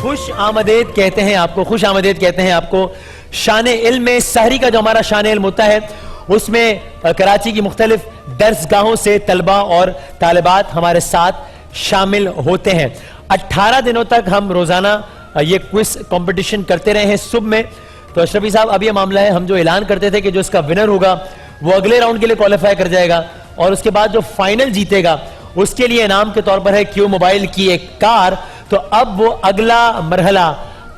खुश आमदेद कहते हैं आपको, खुश आमदेद कहते हैं आपको। शान इल्म में सहरी का जो हमारा शान इल्म होता है उसमें कराची की मुख्तलिफ दर्सगाहों से तलबा और तालिबात हमारे साथ शामिल होते हैं। 18 दिनों तक हम रोजाना ये क्विज कंपटीशन करते रहे हैं सुबह में। तो अशरफी साहब, अब ये मामला है, हम जो ऐलान करते थे कि जो इसका विनर होगा वो अगले राउंड के लिए क्वालिफाई कर जाएगा और उसके बाद जो फाइनल जीतेगा उसके लिए इनाम के तौर पर है क्यू मोबाइल की एक कार। तो अब वो अगला मरहला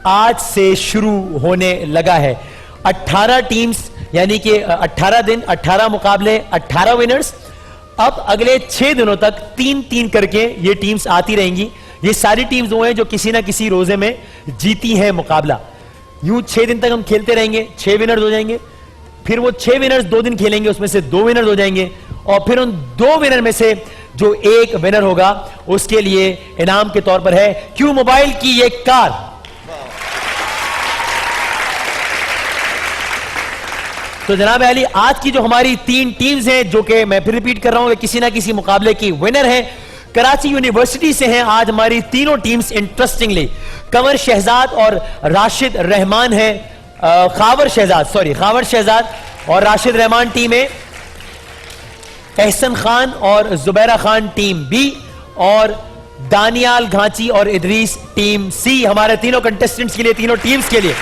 आज से शुरू होने लगा है। 18 टीम्स यानी कि 18 दिन, 18 मुकाबले, 18 विनर्स। अब अगले 6 दिनों तक 3-3 करके ये टीम्स आती रहेंगी। ये सारी टीम्स वो हैं जो किसी ना किसी रोजे में जीती हैं मुकाबला। यूं 6 दिन तक हम खेलते रहेंगे, 6 विनर्स हो जाएंगे। फिर वो 6 विनर्स 2 दिन खेलेंगे, उसमें से 2 विनर्स हो जाएंगे और फिर उन 2 विनर में से जो एक विनर होगा उसके लिए इनाम के तौर पर है क्यू मोबाइल की एक कार। तो जनाब अली, आज की जो हमारी 3 टीम्स हैं, जो कि मैं फिर रिपीट कर रहा हूं कि किसी ना किसी मुकाबले की विनर है, कराची यूनिवर्सिटी से हैं आज हमारी तीनों टीम्स। इंटरेस्टिंगली कंवर शहजाद और राशिद रहमान है, खावर शहजाद और राशिद रहमान टीम ए, एहसन खान और जुबैरा खान टीम बी और दानियाल घांची और इदरीस टीम सी। हमारे तीनों कंटेस्टेंट्स के लिए, तीनों टीम्स के लिए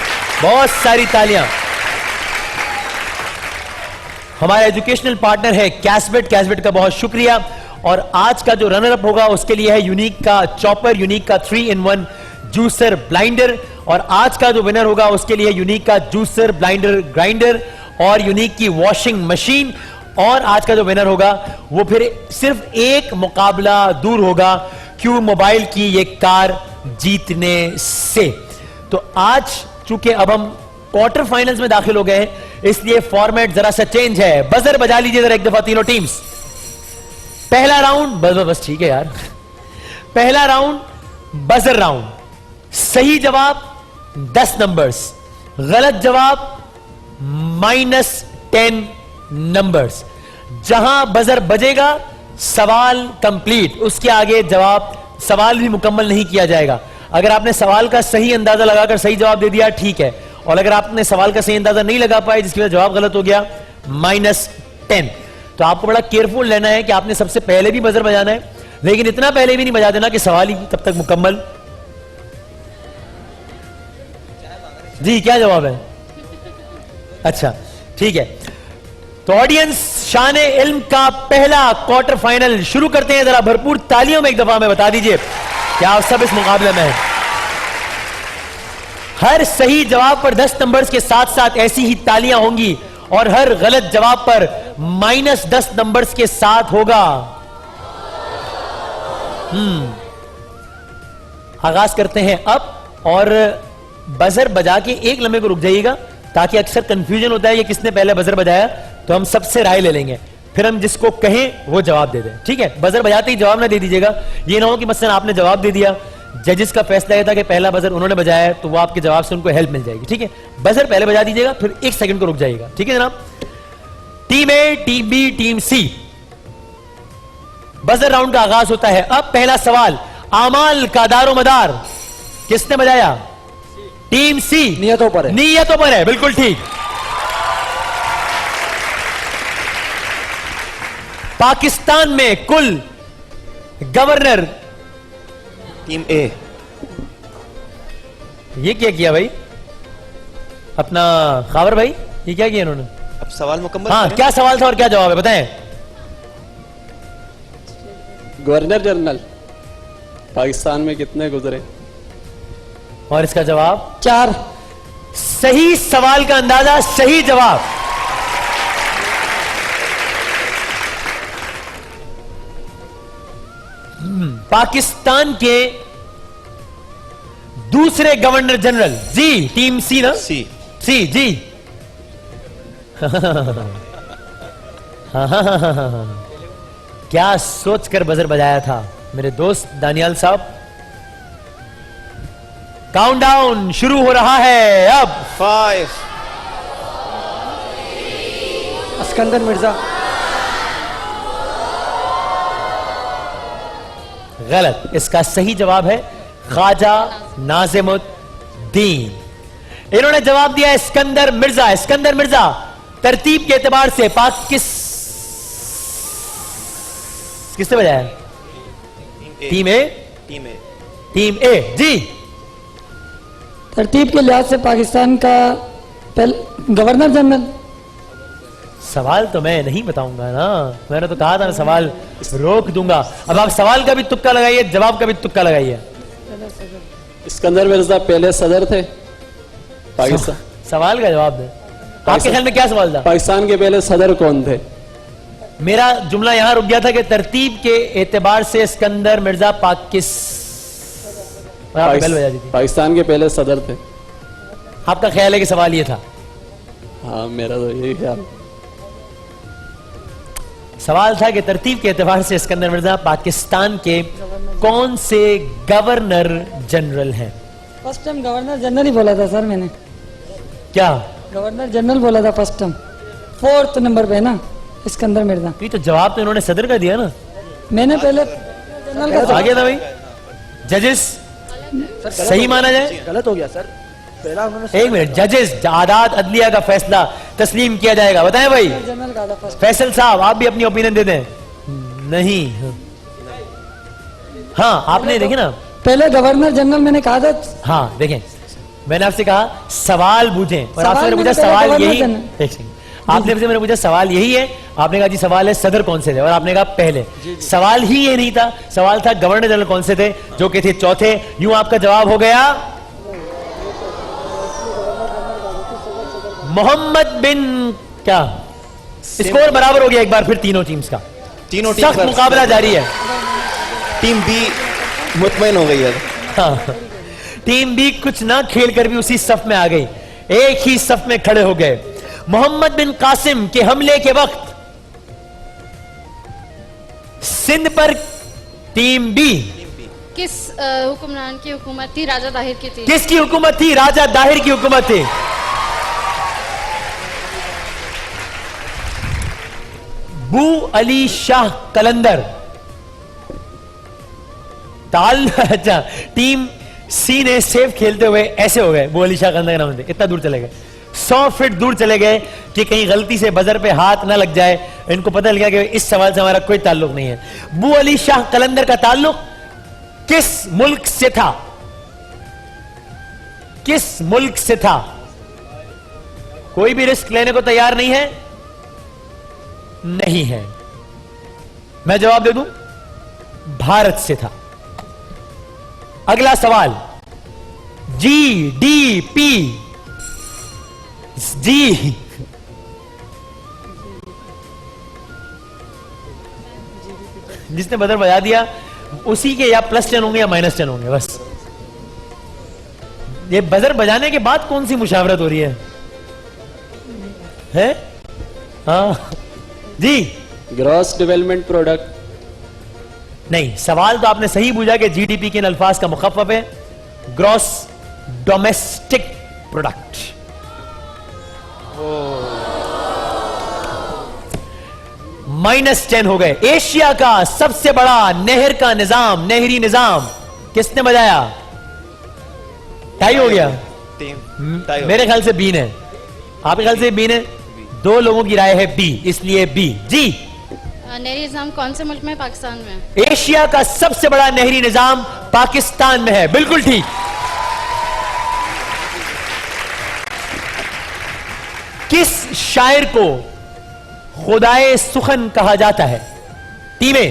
बहुत सारी तालियां। हमारा एजुकेशनल पार्टनर है कैशबेट का बहुत शुक्रिया। और आज का जो रनर अप होगा उसके लिए है यूनिक का चॉपर, यूनिक का 3-in-1 जूसर ब्लाइंडर। और आज का जो विनर होगा उसके लिए यूनिक का जूसर ब्लाइंडर ग्राइंडर और यूनिक की वॉशिंग मशीन। और आज का जो विनर होगा वो फिर सिर्फ एक मुकाबला दूर होगा क्यू मोबाइल की ये कार जीतने से। तो आज चूंकि अब हम क्वार्टर फाइनल्स में दाखिल हो गए हैं, इसलिए फॉर्मेट जरा सा चेंज है। बजर बजा लीजिए जरा एक दफा तीनों टीम्स। पहला राउंड, बस ठीक है यार, पहला राउंड बजर राउंड। सही जवाब 10 नंबर्स, गलत जवाब -10 नंबर्स। जहां बजर बजेगा सवाल कंप्लीट, उसके आगे जवाब, सवाल भी मुकम्मल नहीं किया जाएगा। अगर आपने सवाल का सही अंदाजा लगाकर सही जवाब दे दिया ठीक है, और अगर आपने सवाल का सही अंदाजा नहीं लगा पाए जिसकी वजह जवाब गलत हो गया, -10। तो आपको बड़ा केयरफुल लेना है कि आपने सबसे पहले भी बजर बजाना है, लेकिन इतना पहले भी नहीं बजा देना कि सवाल ही तब तक मुकम्मल। जी क्या जवाब है? अच्छा ठीक है। तो ऑडियंस, शान इल्म का पहला क्वार्टर फाइनल शुरू करते हैं। जरा भरपूर तालियों में एक दफा में बता दीजिए कि आप सब इस मुकाबले में हैं। हर सही जवाब पर 10 नंबर्स के साथ साथ ऐसी ही तालियां होंगी और हर गलत जवाब पर -10 नंबर्स के साथ होगा। आगाज करते हैं अब, और बजर बजा के एक लम्हे को रुक जाइएगा ताकि अक्सर कंफ्यूजन होता है कि किसने पहले बजर बजाया, तो हम सबसे राय ले लेंगे, फिर हम जिसको कहें वो जवाब दे दें। ठीक है, बजर बजाते ही जवाब ना दे दीजिएगा। ये ना हो कि मसलन आपने जवाब दे दिया, जजेस का फैसला यह था कि पहला बजर उन्होंने बजाया है, तो वो आपके जवाब से उनको हेल्प मिल जाएगी। ठीक है, बजर पहले बजा दीजिएगा, फिर 1 सेकंड को रुक जाइएगा। ठीक है जनाब। टीम ए, टीम बी, टीम सी, बजर राउंड का आगाज होता है। अब पहला सवाल, आमाल का दारोमदार किसने बजाया? टीम सी। नियतों पर है। नियतों पर है, बिल्कुल ठीक। पाकिस्तान में कुल गवर्नर? टीम ए। ये क्या किया भाई अपना खावर भाई, ये क्या किया इन्होंने? अब सवाल मुकम्मल। हाँ, क्या सवाल था और क्या जवाब है बताएं। गवर्नर जनरल पाकिस्तान में कितने गुजरे? और इसका जवाब 4। सही सवाल का अंदाजा, सही जवाब। पाकिस्तान के दूसरे गवर्नर जनरल। जी टीम सी ना? सी जी। क्या सोचकर बजर बजाया था मेरे दोस्त दानियाल साहब। काउंटडाउन शुरू हो रहा है अब। 5। अस्कंदर मिर्जा। गलत, इसका सही जवाब है ख्वाजा नाजिमुद्दीन। इन्होंने जवाब दिया सिकंदर मिर्जा। सिकंदर मिर्जा तरतीब के एतबार से किसने बजाया? टीम ए। टीम ए। टीम ए जी। तरतीब के लिहाज से पाकिस्तान का गवर्नर जनरल। सवाल तो मैं नहीं बताऊंगा ना, मैंने तो कहा था मैं सवाल रोक दूंगा। अब आप सवाल का भी तुक्का लगाइए, जवाब का भी तुक्का लगाइए। सिकंदर मिर्जा पहले सदर थे पाकिस्तान। सवाल का जवाब दें। आपके ख्याल में क्या सवाल था? पाकिस्तान के पहले सदर कौन थे? मेरा जुमला यहां रुक गया था कि तरतीब के एतबार से सिकंदर मिर्जा बेल बजा दी थी। पाकिस्तान के पहले सदर थे। आपका ख्याल है कि सवाल ये था? हाँ, मेरा तो यही ख्याल। सवाल था कि तरतीब के एतबार से सिकंदर मिर्जा पाकिस्तान के कौन से गवर्नर जनरल हैं? फर्स्ट टाइम गवर्नर जनरल ही बोला था सर मैंने। क्या गवर्नर जनरल बोला था फर्स्ट टाइम, 4th नंबर पे ना सिकंदर मिर्जा। ये तो जवाब तो इन्होंने सदर का दिया ना। मैंने पहले जनरल का आगे था भाई। जजेस सही माना जाए? गलत हो गया सर, पहला उन्होंने एक मिनट, जजेस आदात अदलिया का फैसला तस्लीम किया जाएगा। बताएं भाई। जनरल का था फर्स्ट। फैसल साहब आप भी अपनी ओपिनियन दे दें। नहीं। हाँ आपने देखे ना, पहले गवर्नर जनरल मैंने कहा था। हाँ देखें, मैंने आपसे कहा सवाल पूछें और आपसे मैंने पूछा मैंने सवाल गवर्नर यही। जनरल। एक सेकंड, आपने मैंने पूछा सवाल यही है, आपने कहा जी सवाल है सदर कौन से थे, और आपने कहा पहले। सवाल ही ये नहीं था, सवाल था गवर्नर जनरल कौन से थे, जो कि थे चौथे। यूं आपका जवाब हो गया मोहम्मद बिन क्या। स्कोर बराबर हो गया एक बार फिर तीनों टीम्स का। तीनों सख्त टीम मुकाबला जारी है। टीम बी मुतमईन हो गई है। हाँ, टीम बी कुछ ना खेल कर भी उसी सफ में आ गई, एक ही सफ में खड़े हो गए। मोहम्मद बिन कासिम के हमले के वक्त सिंध पर टीम बी किस हुक्मरान की हुकूमत थी? राजा दाहिर की थी। किसकी हुकूमत थी? राजा दाहिर की हुकूमत थी। बू अली शाह कलंदर अच्छा, टीम सी ने सेफ खेलते हुए ऐसे हो गए, बू अली शाह कलंदर के नाम से इतना दूर चले गए, 100 फीट दूर चले गए कि कहीं गलती से बजर पे हाथ ना लग जाए। इनको पता लग गया कि इस सवाल से हमारा कोई ताल्लुक नहीं है। बू अली शाह कलंदर का ताल्लुक किस मुल्क से था? किस मुल्क से था? कोई भी रिस्क लेने को तैयार नहीं है? नहीं है। मैं जवाब दे दूं, भारत से था। अगला सवाल, GDP जी जिसने बदल बजा दिया उसी के या +10 होंगे या -10 होंगे। बस ये बजर बजाने के बाद कौन सी मुशावरत हो रही है? हाँ जी। Gross development product. नहीं, सवाल तो आपने सही पूछा कि जीडीपी के इन अल्फाज का मुखफ़्फ़फ़ है ग्रॉस डोमेस्टिक प्रोडक्ट। -10 हो गए। एशिया का सबसे बड़ा नहर का निजाम, नहरी निजाम किसने बजाया? टाई हो गया। मेरे ख्याल से बी ने, आपके ख्याल से बी ने? दो लोगों की राय है बी, इसलिए बी। जी, नहरी निजाम कौन से मुल्क में? पाकिस्तान में। एशिया का सबसे बड़ा नहरी निजाम पाकिस्तान में है। बिल्कुल ठीक। किस शायर को खुदाए सुखन कहा जाता है? टीमें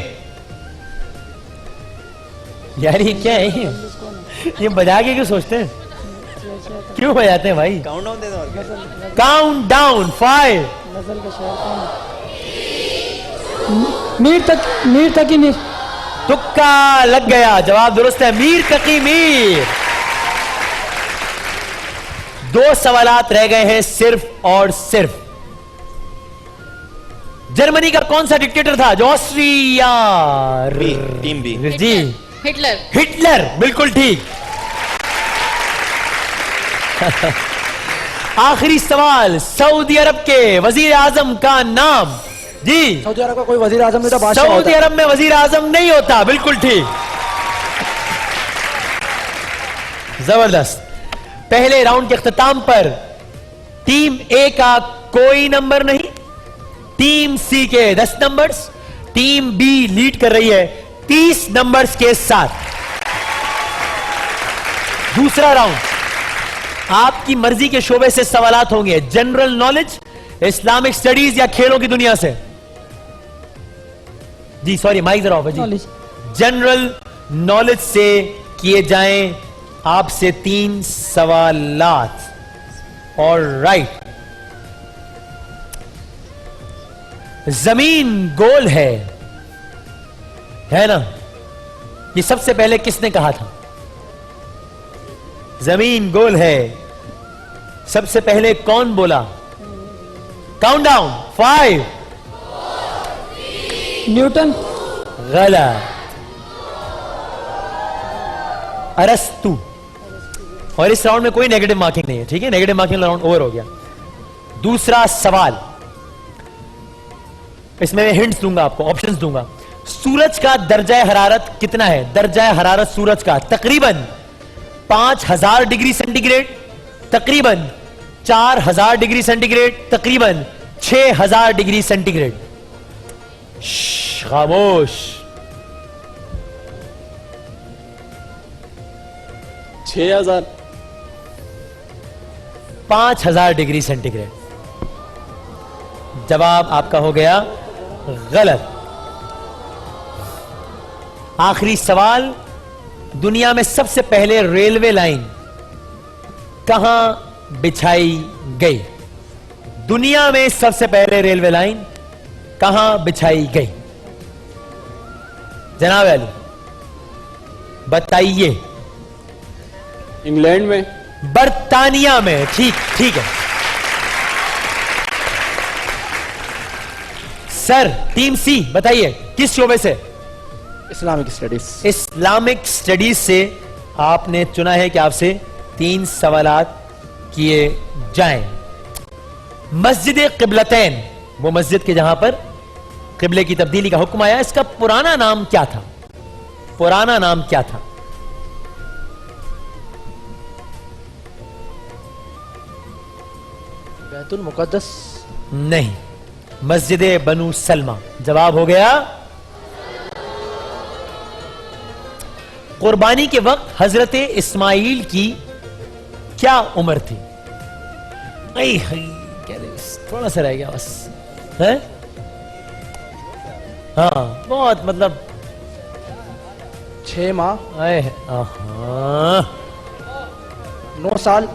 यार ये क्या है? ये बजा के क्यों सोचते हैं? क्यों बजाते हैं भाई? काउंटडाउन दे दो। Count down 5। गजल का शायर कौन है? मीर तकी मीर। तुक्का लग गया, जवाब दुरुस्त है, मीर तकी मीर। 2 सवालात रह गए हैं सिर्फ और सिर्फ। जर्मनी का कौन सा डिक्टेटर था जो ऑस्ट्रिया? Team B. जी, हिटलर। हिटलर, बिल्कुल ठीक। आखिरी सवाल, सऊदी अरब के वजीर आजम का नाम? जी, सऊदी अरब का कोई वजीर आजम नहीं था, बादशाह सऊदी होता है। अरब में वजीर आजम नहीं होता। बिल्कुल ठीक। जबरदस्त। पहले राउंड के अख्ताम पर टीम ए का कोई नंबर नहीं, टीम सी के 10 नंबर्स, टीम बी लीड कर रही है 30 नंबर्स के साथ। दूसरा राउंड, आपकी मर्जी के शोबे से सवालात होंगे, जनरल नॉलेज, इस्लामिक स्टडीज या खेलों की दुनिया से। जी सॉरी, माइक जरा ऑफ है जी। नॉलेज। जनरल नॉलेज से किए जाएं आपसे 3 सवालात। और राइट, जमीन गोल है ना? ये सबसे पहले किसने कहा था? जमीन गोल है, सबसे पहले कौन बोला? काउंटडाउन 5। न्यूटन। गलत। अरस्तु। और इस राउंड में कोई नेगेटिव मार्किंग नहीं है, ठीक है? नेगेटिव मार्किंग राउंड ओवर हो गया। दूसरा सवाल, इसमें मैं हिंट्स दूंगा आपको, ऑप्शंस दूंगा। सूरज का दर्जा हरारत कितना है? दर्जा हरारत सूरज का तकरीबन 5000 डिग्री सेंटीग्रेड, तकरीबन 4000 डिग्री सेंटीग्रेड, तकरीबन 6000 डिग्री सेंटीग्रेड। खामोश। 6000। 5000 डिग्री सेंटीग्रेड। जवाब आपका हो गया गलत। आखिरी सवाल, दुनिया में सबसे पहले रेलवे लाइन कहां बिछाई गई? दुनिया में सबसे पहले रेलवे लाइन कहां बिछाई गई? जनाब अली बताइए। इंग्लैंड में। बर्तानिया में। ठीक है सर। टीम सी बताइए, किस शोबे से? Islamic studies. इस्लामिक स्टडीज से आपने चुना है कि आपसे 3 सवालात किए जाएं। मस्जिद क़िबलतैन, वो मस्जिद के जहां पर क़िबले की तब्दीली का हुक्म आया, इसका पुराना नाम क्या था? पुराना नाम क्या था? बैतुल मुक़द्दस। नहीं, मस्जिद बनु सलमा। जवाब हो गया। कुर्बानी के वक्त हजरत इस्माइल की क्या उम्र थी? थोड़ा सा रह गया बस है? हाँ, बहुत मतलब 6 माह। 9 साल।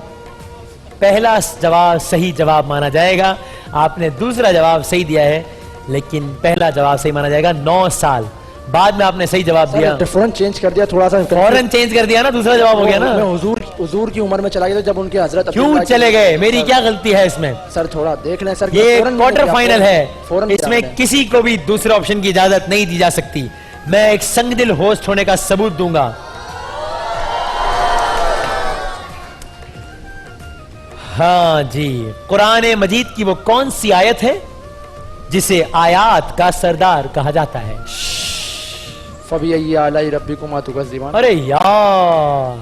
पहला जवाब सही जवाब माना जाएगा। आपने दूसरा जवाब सही दिया है, लेकिन पहला जवाब सही माना जाएगा। 9 साल। बाद में आपने सही जवाब दिया, डिफरेंट चेंज कर दिया थोड़ा सा। फौरन चेंज कर दिया ना, दूसरा जवाब हो गया ना। मैं हुजूर की उम्र में चला गया जब उनके हजरत। क्यों चले गए? मेरी क्या गलती है इसमें? सर थोड़ा देख लें सर। ये क्वार्टर फाइनल है, इसमें किसी को भी दूसरे ऑप्शन की इजाजत नहीं दी जा सकती। मैं एक संगदिल होस्ट होने का सबूत दूंगा। हाँ जी, कुरान मजीद की वो कौन सी आयत है जिसे आयात का सरदार कहा जाता है? फबीय्यि-अलाई-रब्बिकुमा-तुकज़्ज़िबान। अरे यार,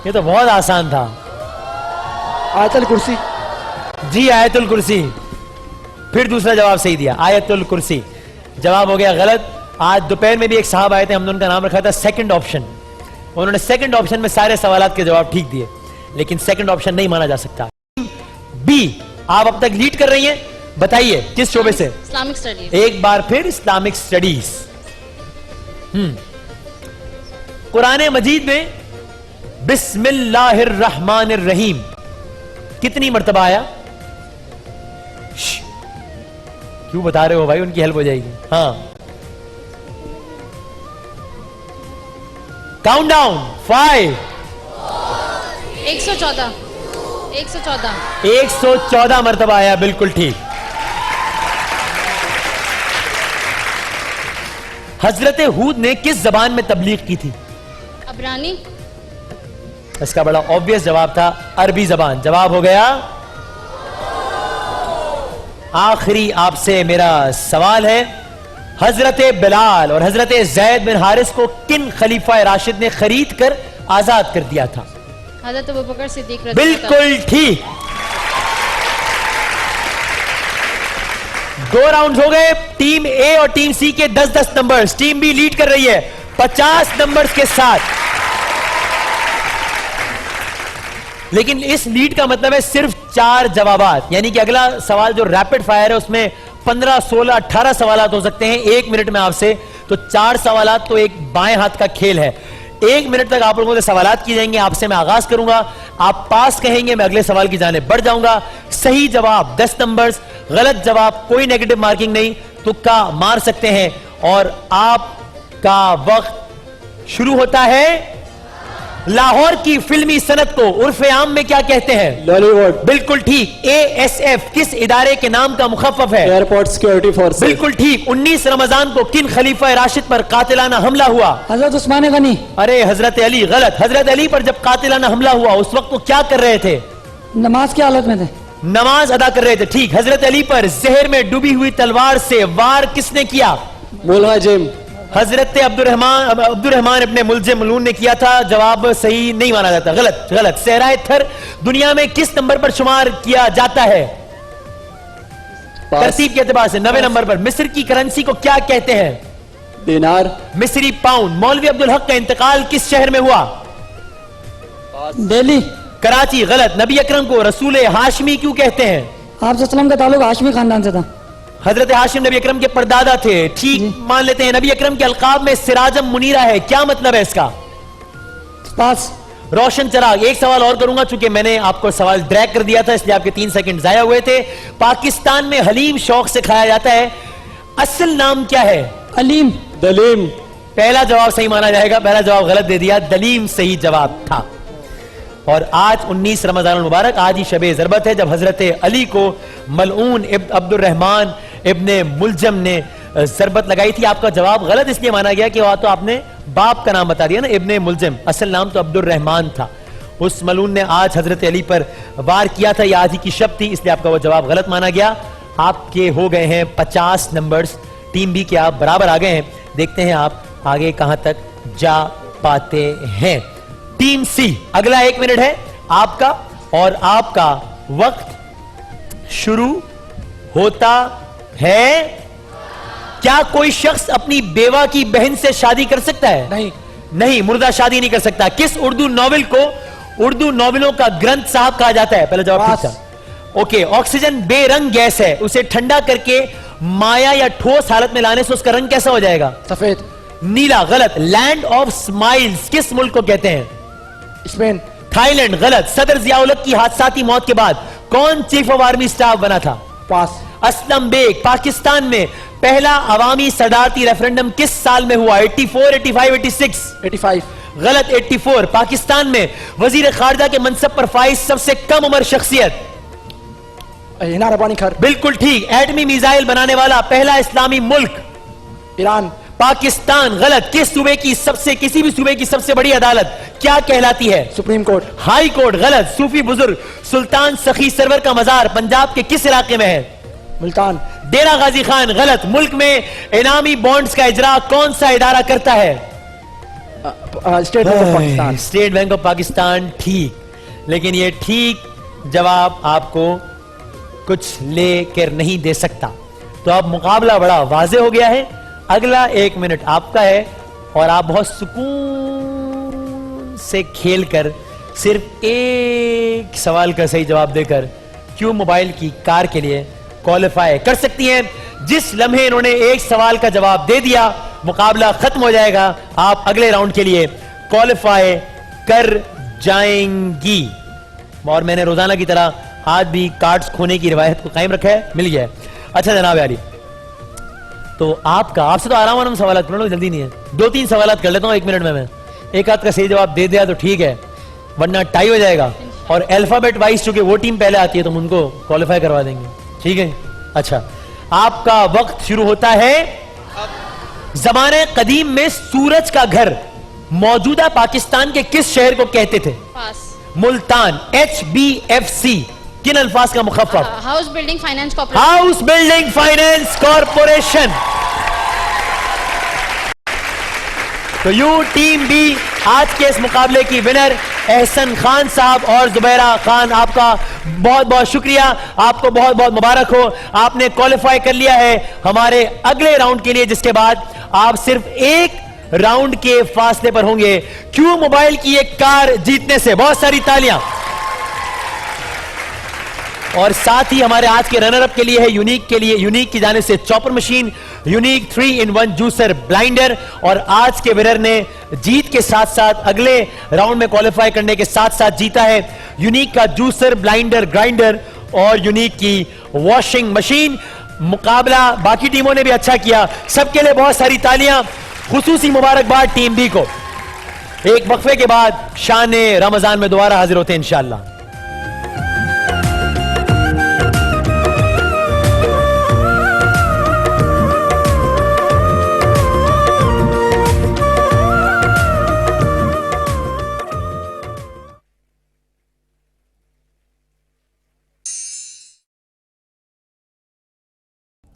ये तो बहुत आसान था। आयतुल कुर्सी। जी, आयतुल कुर्सी। फिर दूसरा जवाब सही दिया, आयतुल कुर्सी। जवाब हो गया गलत। आज दोपहर में भी एक साहब आए थे, हमने उनका नाम रखा था सेकंड ऑप्शन। उन्होंने सेकंड ऑप्शन में सारे सवालात के जवाब ठीक दिए, लेकिन सेकंड ऑप्शन नहीं माना जा सकता। बी, आप अब तक लीड कर रही हैं। बताइए किस शोबे से? Islamic studies. एक बार फिर इस्लामिक स्टडीज। कुरान मजीद में बिस्मिल्लाहिर्रहमानिर्रहीम कितनी मर्तबा आया? क्यों बता रहे हो भाई? उनकी हेल्प हो जाएगी। हाँ, काउंटडाउन 5। 114। 114 मर्तबा आया, बिल्कुल ठीक। हजरत हूद ने किस जबान में तबलीग की थी? अबरानी। इसका बड़ा ऑब्वियस जवाब था, अरबी जबान। जवाब हो गया। आखिरी आपसे मेरा सवाल है, हजरत बिलाल और हजरत जैद बिन हारिस को किन खलीफा राशिद ने खरीद कर आजाद कर दिया था? हजरत अबू बकर सिद्दीक रज़ी अल्लाह तआला। बिल्कुल ठीक। 2 राउंड हो गए। टीम ए और टीम सी के 10-10 नंबर्स। टीम बी लीड कर रही है 50 नंबर्स के साथ। लेकिन इस लीड का मतलब है सिर्फ 4 जवाबात, यानी कि अगला सवाल जो रैपिड फायर है उसमें 15, 16, 18 सवालात हो सकते हैं 1 मिनट में आपसे। तो 4 सवालात तो एक बाएं हाथ का खेल है। 1 मिनट तक आप लोगों से सवालात किए जाएंगे। आपसे मैं आगाज करूंगा, आप पास कहेंगे, मैं अगले सवाल की जाने बढ़ जाऊंगा। सही जवाब 10 नंबर्स, गलत जवाब कोई नेगेटिव मार्किंग नहीं, तुक्का मार सकते हैं। और आपका वक्त शुरू होता है। लाहौर की फिल्मी सनत को उर्फ आम में क्या कहते हैं? लॉलीवुड। बिल्कुल ठीक। ASF किस इदारे के नाम का मुखफ़्फ़ है? Airport security force. बिल्कुल ठीक। 19 रमजान को किन खलीफा राशिद पर कातिलाना हमला हुआ? हजरत उस्मान गनी। अरे हजरत अली। गलत। हजरत अली पर जब कातिलाना हमला हुआ उस वक्त वो क्या कर रहे थे? नमाज की हालत में थे। नमाज अदा कर रहे थे। ठीक। हजरत अली पर जहर में डूबी हुई तलवार से वार किसने किया? मुलहजिम। हजरत अब्दुर्रहमान अपने मुलजिम मलून ने किया था। जवाब सही नहीं माना जाता। गलत। गलत। सहराए थर दुनिया में किस नंबर पर शुमार किया जाता है तरतीब के एतबार से? 9वें नंबर पर। मिस्र की करेंसी को क्या कहते हैं? दिनार। मिस्री पाउंड। मौलवी अब्दुल हक का इंतकाल किस शहर में हुआ? दिल्ली। कराची। गलत। नबी अकरम को रसूल हाशमी क्यों कहते हैं? आप सल्लम का ताल्लुक हाशमी खानदान से था। हजरत हाशिम नबी अकरम के परदादा थे। ठीक मान लेते हैं। नबी अकरम के अलकाब में सिराजम मुनीरा है, क्या मतलब है इसका? पास। रोशन चराग। एक सवाल और करूंगा, चूंकि मैंने आपको सवाल ड्रैग कर दिया था इसलिए आपके 3 सेकंड जाया हुए थे। पाकिस्तान में हलीम शौक से खाया जाता है, असल नाम क्या है? अलीम। दलीम। पहला जवाब सही माना जाएगा। पहला जवाब गलत दे दिया। दलीम सही जवाब था। और आज 19 रमजान मुबारक, आज ही शबे ज़रबत है जब हजरत अली को मलऊन अब्दुर्रहमान इब्ने मुलजम ने ज़रबत लगाई थी। आपका जवाब गलत इसलिए माना गया कि वह तो आपने बाप का नाम बता दिया ना, इब्ने मुलजम। असल नाम तो अब्दुर्रहमान था। उस मलून ने आज हजरत अली पर वार किया था, यह आज ही की शब थी, इसलिए आपका वह जवाब गलत माना गया। आपके हो गए हैं 50 नंबर्स। टीम बी के आप बराबर आ गए हैं। देखते हैं आप आगे कहां तक जा पाते हैं। टीम सी, अगला 1 मिनट है आपका और आपका वक्त शुरू होता है। क्या कोई शख्स अपनी बेवा की बहन से शादी कर सकता है? नहीं। नहीं, मुर्दा शादी नहीं कर सकता। किस उर्दू नॉवेल को उर्दू नॉवेलों का ग्रंथ साहब कहा जाता है? पहला जवाब ठीक था। ओके। ऑक्सीजन बेरंग गैस है, उसे ठंडा करके माया या ठोस हालत में लाने से उसका रंग कैसा हो जाएगा? सफेद। नीला। गलत। लैंड ऑफ स्माइल्स किस मुल्क को कहते हैं? स्पेन। थाईलैंड। गलत। सदर जियाउल-हक की हादसाती मौत के बाद कौन चीफ ऑफ आर्मी स्टाफ बना था? पास। असलम बेग। पाकिस्तान में पहला अवामी सदारती रेफरेंडम किस साल में हुआ? 84, 85, 86? 85। गलत। 84। पाकिस्तान में वजीर खारजा के मनसब पर फाइज सबसे कम उम्र शख्सियत? हिना रब्बानी खर। बिल्कुल ठीक। एटमी मिसाइल बनाने वाला पहला इस्लामी मुल्क? ईरान। पाकिस्तान। गलत। किस सूबे की किसी भी सूबे की सबसे बड़ी अदालत क्या कहलाती है? Supreme court. High court. गलत। सूफी बुजुर्ग सुल्तान सखी सरवर का मजार पंजाब के किस इलाके में है? मुल्तान। डेरा गाजी खान। गलत। मुल्क में इनामी बॉन्ड्स का इजरा कौन सा इदारा करता है? State bank of Pakistan. State bank of Pakistan. ठीक। लेकिन यह ठीक जवाब आपको कुछ लेकर नहीं दे सकता। तो अब मुकाबला बड़ा वाज़ेह हो गया है। अगला 1 मिनट आपका है और आप बहुत सुकून से खेलकर सिर्फ एक सवाल का सही जवाब देकर क्यू मोबाइल की कार के लिए क्वालिफाई कर सकती हैं। जिस लम्हे इन्होंने एक सवाल का जवाब दे दिया मुकाबला खत्म हो जाएगा। आप अगले राउंड के लिए क्वालिफाई कर जाएंगी। और मैंने रोजाना की तरह आज भी कार्ड्स खोने की रिवायत को कायम रखा है। मिल गया है। अच्छा जनाब यारी, तो आपसे तो आराम सवाल कर लो, जल्दी नहीं है। 2-3 सवाल कर लेता हूं 1 मिनट में। मैं एक आध का सही जवाब दे दिया तो ठीक है, वरना टाई हो जाएगा। और अल्फाबेट वाइज चूंकि वो टीम पहले आती है तो हम उनको क्वालिफाई करवा देंगे। ठीक है। अच्छा, आपका वक्त शुरू होता है। ज़माने कदीम में सूरज का घर मौजूदा पाकिस्तान के किस शहर को कहते थे? पास। मुल्तान। HBFC किन अल्फाज का मुखफ़्फ़फ़? House building finance corporation. House building finance corporation. तो यू टीम बी आज के इस मुकाबले की विनर एहसन खान साहब और जुबैरा खान, आपका बहुत बहुत शुक्रिया, आपको बहुत बहुत मुबारक हो। आपने क्वालिफाई कर लिया है हमारे अगले राउंड के लिए, जिसके बाद आप सिर्फ एक राउंड के फासले पर होंगे क्यू मोबाइल की एक कार जीतने से। बहुत सारी तालियां। और साथ ही हमारे आज के रनर अप के लिए है यूनिक के लिए, यूनिक की जाने से chopper machine, unique 3-in-1 juicer blinder. और आज के विनर ने जीत के साथ साथ अगले राउंड में क्वालिफाई करने के साथ साथ जीता है यूनिक का जूसर ब्लाइंडर ग्राइंडर और यूनिक की वॉशिंग मशीन। मुकाबला बाकी टीमों ने भी अच्छा किया, सबके लिए बहुत सारी तालियां। खुसूसी मुबारकबाद टीम बी को। एक वक्फे के बाद शान रमजान में दोबारा हाजिर होते हैं इंशाअल्लाह।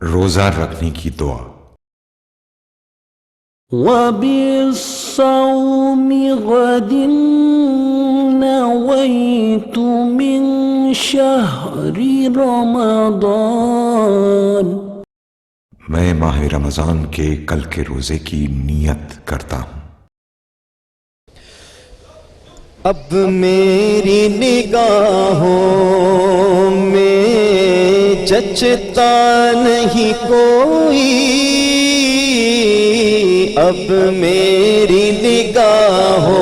रोजा रखने की दुआ। वबिस्सौमि गदिन नवैतु मिन शहरि रमज़ान। मैं माह रमजान के कल के रोजे की नियत करता हूं। अब मेरी निगाहों में जचता नहीं कोई, अब मेरी निगाहों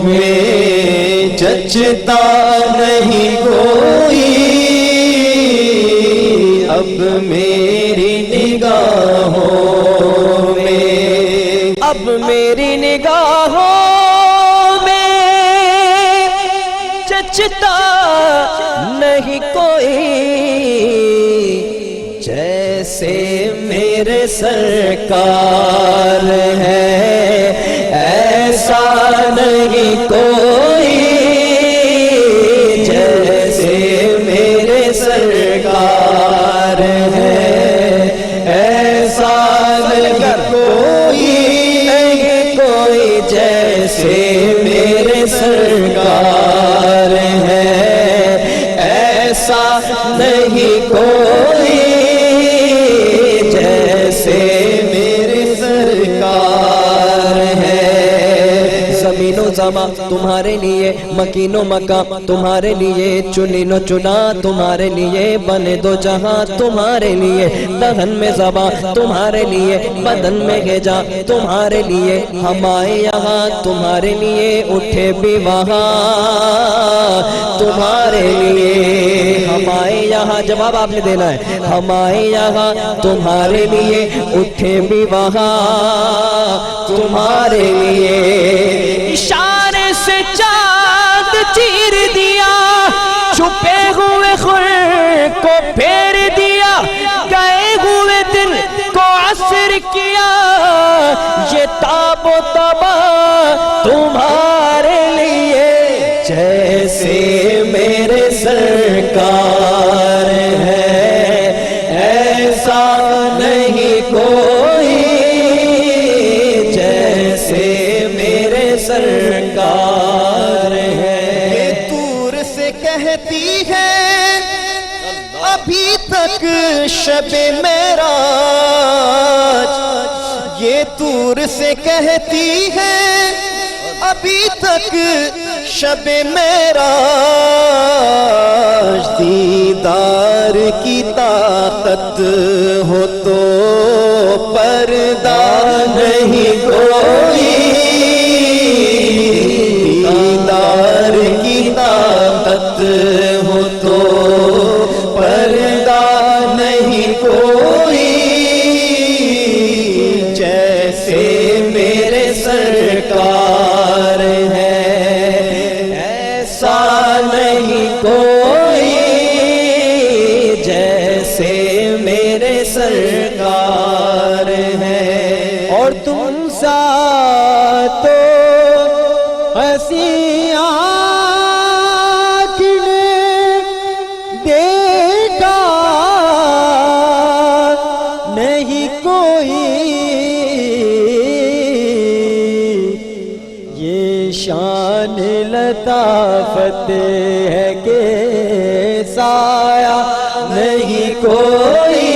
में जचता नहीं कोई, अब मेरी निगाहों में, अब मेरी निगाहों जचता नहीं कोई, जैसे मेरे सरकार है ऐसा नहीं कोई, जैसे मेरे सरकार है ऐसा नहीं कोई, नहीं कोई जैसे मेरे सरकार है ऐसा नहीं कोई, जैसे मेरे सरकार है। ज़मीनो ज़मा तुम्हारे लिए, मकीनो मका तुम्हारे लिए, चुनीनो चुना तुम्हारे लिए, बने दो जहां तुम्हारे लिए, दहन में ज़बा तुम्हारे लिए, बदन में गेजा तुम्हारे लिए, हम आए यहाँ तुम्हारे लिए, उठे भी वहाँ तुम्हारे लिए, हम आए यहाँ, जवाब आपने देना है, हम आए यहाँ तुम्हारे लिए, उठे भी वहाँ तुम्हारे लिए। इशारे से चाँद चीर दिया, छुपे हुए खुर को फेर दिया, गए हुए दिन को असर किया, ये ताबो तबा तुम्हारे लिए, जैसे मेरे सरकार है ऐसा नहीं कोई, जैसे मेरे सरकार है। ये दूर से कहती है अभी तक शबे मेराज, ये दूर से कहती है अभी तक शबे मेराज, दीदार की ताकत हो तो पर्दा नहीं कोई, दीदार की ताकत हो तो पर्दा नहीं कोई, जैसे मेरे सरकार है ऐसा नहीं कोई, जैसे मेरे सरकार है। और तुम सा तो हंसी आँख ने देखा नहीं कोई, लताफत है के साया नहीं कोई,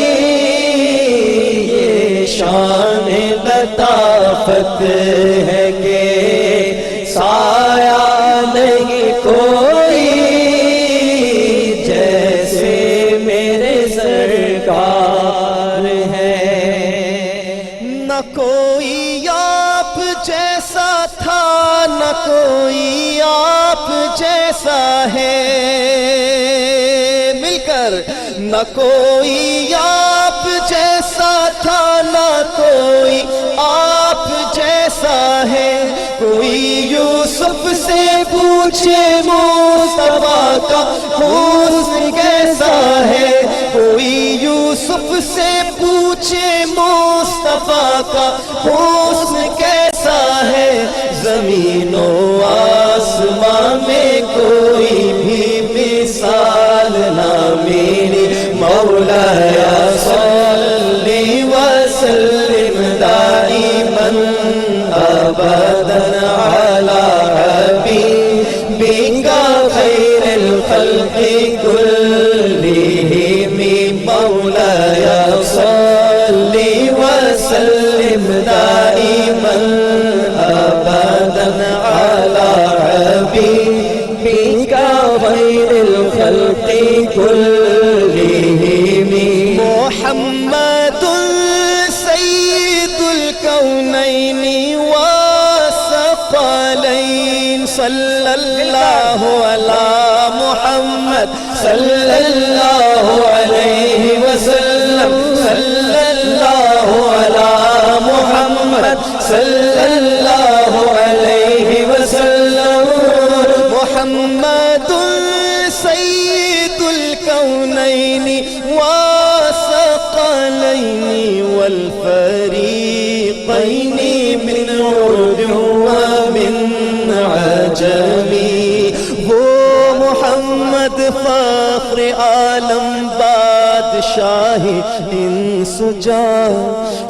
ये शान लताफत है के साया नहीं कोई, जैसे मेरे सरकार है। न कोई आप जैसा था, न कोई आप जैसा है, मिलकर न कोई आप जैसा था, न कोई आप जैसा है। कोई यूसुफ से पूछे मुस्तफा का हुस्न कैसा है, कोई यूसुफ से पूछे मुस्तफा का हुस्न कैसा है। ज़मीनो आसमां में कोई भी मिसाल ना मेरी, मौलाया सल्ली व सल्लिम दाइमन अबदन अला हबीबिका खैरिल खल्क़ि कुल्लिहिम, मौलाया सल्ली व सल्लिम दाइमन अबदन अला हबीबिका खैरिल खल्क़ि कुल्लिहिम। मुहम्मदुन सय्यिदुल कौनैनि व सकलैन, सल्लल्लाहु अला मुहम्मद सल्लल्लाहु अलैहि वसल्लम, सल्लल्लाहु अला मुहम्मद सल्लल्लाहु अलैहि वसल्लम। मुहम्मदुन सय्यिदुल कौनैनि व सकलैनि वल फरीक़ैनि मिन उर्दु व मिन अजमी। वो मोहम्मद फ़ख्र आलम बादशाही इंसुजा,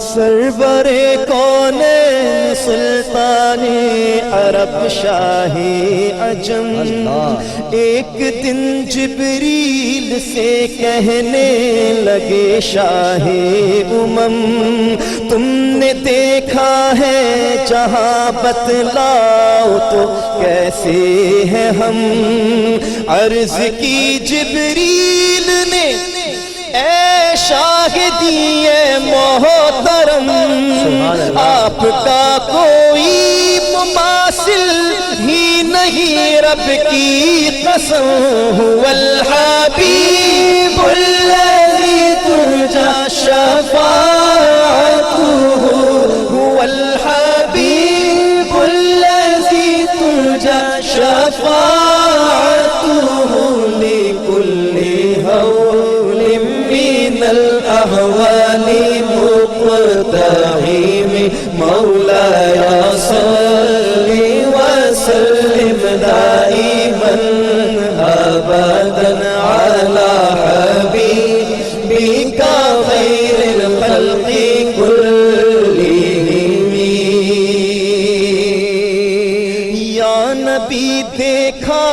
सरवरे कौनैन सुल्ताने अरब शाही अजम। एक दिन जिब्रील से कहने लगे शाहे उमम, तुमने देखा है जहां बतलाओ तो कैसे हैं हम। अर्ज की जिब्रील ने ऐ शाहिदिए मोहतरम, आपका कोई मुमासिल ही नहीं रब की कसम। हुवल हबीबुल्लज़ी तुरजा शफ़ाअतुहु, हुवल हबीबुल्लज़ी तुरजा शफ़ाअतुहु लिकुल्ली हौलिम मिनल अहवाली मुक़तहिम। मौलाया सल्ली व सल्लिम दाइमन अबदन अला हबीबिका खैरिल खल्क़ि कुल्लिहिम। या नबी देखा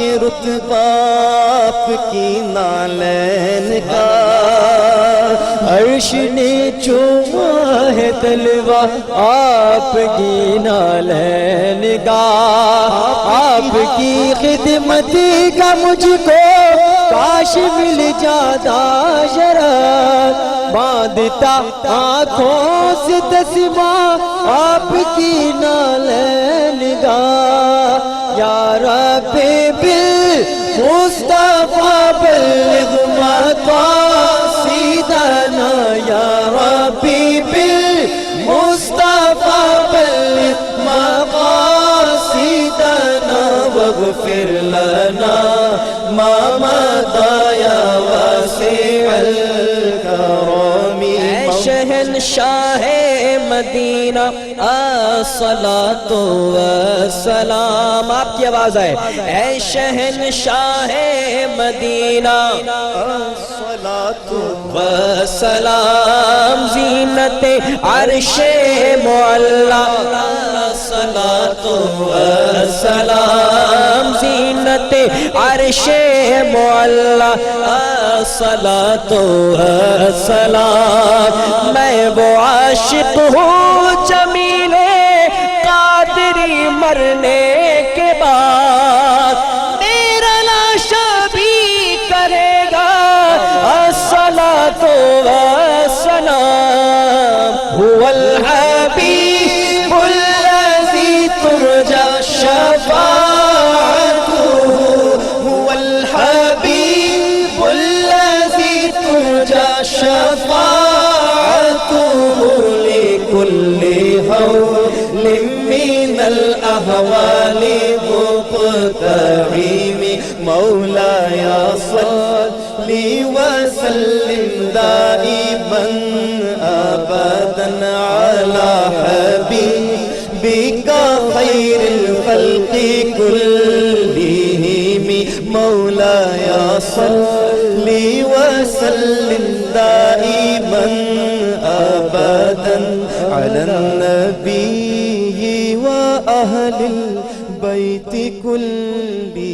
ये रुतबा आपकी नालैन का, अर्श ने चूमा है तलवा आपकी नालैन का। आपकी खिदमत का मुझको काश मिल जाता शरफ, बांधता आँखों से तस्मा आपकी नालैन का। या रब्बे बिल मुस्तफा बल्लिग़ मक़ासिदना, या रब्बी बिल मुस्तफा बल्लिग़ मक़ासिदना, वग़फ़िर लना मा मदा या वासिअल करमी। शहंशाहे मदीना अस्सलातु वस्सलाम, आपकी आवाज है। ऐ शहंशाहे मदीना वसलाम ज़ीनते अर्शे मुअल्ला सलातो वसलाम ज़ीनते अर्शे मुअल्ला सलातो वसलाम मैं वो आशिक हूँ जमीले कादरी मरने के बाद मेरा लाशा भी करेगा अस्सलातो वस्सलाम हुवल हबीबुल लज़ी तुरजा शफ़ाअतुहु हुवल हबीबुल लज़ी तुरजा शफ़ाअतुहु लिकुल्ली हौलिन मिनल अहवालि मुक़तहिम मौलाया सल्ली वसल्लिम दाइमन अबदन अला हबीबिका खैरिल खल्क़ि कुल्लिहिम मौलाया सल्ली वसल्लिम दाइमन अबदन अला नबी व अहलिल बैति कुल्ली